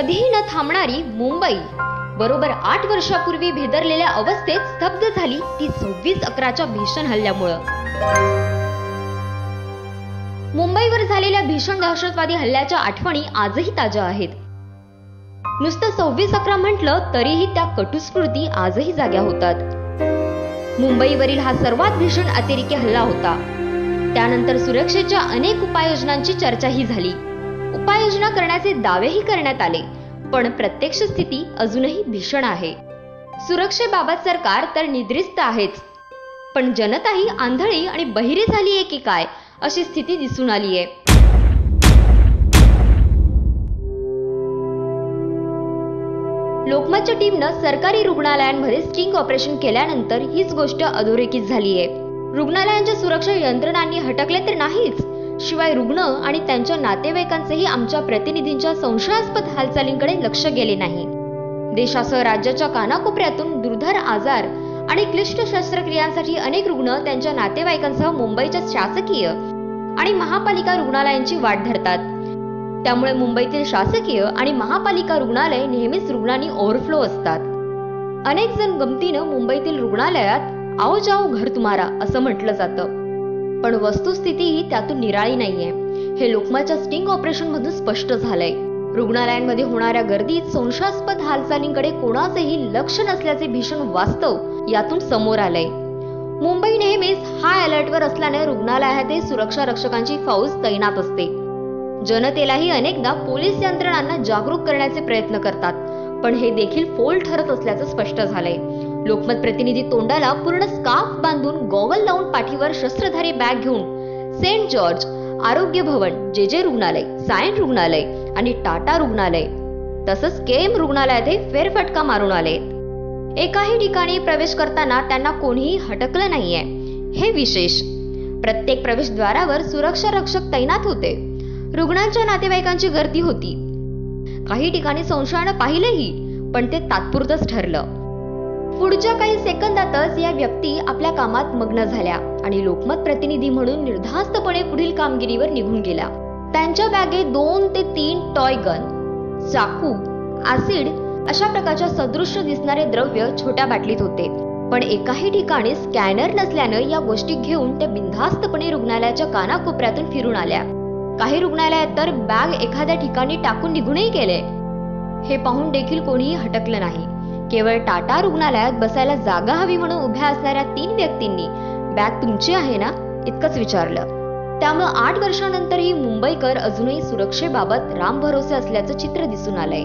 कधीही न थांबणारी मुंबई बरोबर 8 वर्षापूर्वी भेदरलेल्या अवस्थेत स्तब्ध झाली ती 26/11च्या भीषण हल्ल्यामुळे। मुंबईवर झालेल्या भीषण दहशतवादी हल्ल्याच्या आठवणी आजही ताज्या आहेत। नुसतं 26/11 म्हटलं तरीही त्या कटुस्मृती आजही जाग्या होतात। मुंबईवरील हा सर्वात भीषण अतिरेकी हल्ला होता। त्यानंतर सुरक्षेच्या अनेक उपाययोजनांची चर्चाही झाली, उपाययोजना करण्याचे दावेही करण्यात आले, पण प्रत्यक्ष स्थिती अजूनही भीषण आहे। सुरक्षेबाबत सरकार तर निद्रिस्त आहेच, पण जनताही आंधळी आणि बहिरी झाली आहे की काय अशी स्थिती दिसून आली आहे। लोकमतच्या टीमनं सरकारी रुग्णालयांमध्ये स्टिंग ऑपरेशन केल्यानंतर हीच गोष्ट अधोरेखित झाली आहे। रुग्णालयांच्या सुरक्षा यंत्रणांनी हटकले तर नाहीच, शिवाय रुग्ण आणि त्यांच्या नातेवाईकांचेही आमच्या प्रतिनिधींच्या संशयास्पद हालचालींकडे लक्ष गेले नाही। देशासह राज्याच्या कानाकोपऱ्यातून दुर्धर आजार आणि क्लिष्ट शस्त्रक्रियांसाठी अनेक रुग्ण त्यांच्या नातेवाईकांसह मुंबईच्या शासकीय आणि महापालिका रुग्णालयांची वाट धरतात। त्यामुळे मुंबईतील शासकीय आणि महापालिका रुग्णालय नेहमीच रुग्णांनी ओव्हरफ्लो असतात। अनेक जण गमतीनं मुंबईतील रुग्णालयात आओ जाओ घर तुम्हारा असं म्हटलं जातं, पण वस्तुस्थिती ही त्यातून निराळी नाहीये। हे लोकमतच्या स्टिंग ऑपरेशन मधून स्पष्ट झालंय। रुग्णालयांमध्ये होणाऱ्या गर्दीत संशयास्पद हालचालींकडे कोणाचेही लक्ष नसल्याचे भीषण वास्तव यातून समोर आलंय। मुंबई नेहमीच हाय अलर्टवर असल्याने रुग्णालयातही सुरक्षा रक्षकांची फौज तैनात असते। जनतेलाही अनेकदा पोलीस यंत्रणांना जागरूक करण्याचे प्रयत्न करतात, पण हे देखील फोल ठरत असल्याचं स्पष्ट झालंय। लोकमत प्रतिनिधी तोंडाला पूर्ण स्कार्फ बांधून गॉगल लावून पाठीवर शस्त्रधारी बॅग घेऊन सेंट जॉर्ज आरोग्य भवन, जे रुग्णालय, सायन रुग्णालय आणि टाटा रुग्णालय तसंच केएम रुग्णालयातही फेरफटका मारून आले। एकाही ठिकाणी प्रवेश करताना त्यांना कोणीही हटकलं नाहीये, हे विशेष। प्रत्येक प्रवेशद्वारावर सुरक्षा रक्षक तैनात होते। रुग्णांच्या नातेवाईकांची गर्दी होती। काही ठिकाणी संशयानं पाहिलंही, पण ते तात्पुरतंच ठरलं। पुढच्या काही सेकंदातच या व्यक्ती आपल्या कामात मग्न झाल्या आणि लोकमत प्रतिनिधी म्हणून निर्धास्तपणे पुढील कामगिरीवर निघून गेल्या। त्यांच्या बॅगेत 2 ते 3 टॉय गन, चाकू, ऍसिड अशा प्रकारच्या सदृश्य दिसणारे द्रव्य छोट्या बाटलीत होते, पण एकाही ठिकाणी स्कॅनर नसल्यानं या गोष्टी घेऊन त्या बिनधास्तपणे रुग्णालयाच्या कानाकोपऱ्यातून फिरून आल्या। काही रुग्णालयात तर बॅग एखाद्या ठिकाणी टाकून निघूनही गेले। हे पाहून देखील कोणीही हटकलं नाही। केवळ टाटा रुग्णालयात बसायला जागा हवी म्हणून उभ्या असणाऱ्या 3 व्यक्तींनी बॅग तुमची आहे ना इतकंच विचारलं। त्यामुळे 8 वर्षानंतरही मुंबईकर अजूनही सुरक्षेबाबत रामभरोसे असल्याचं चित्र दिसून आलंय।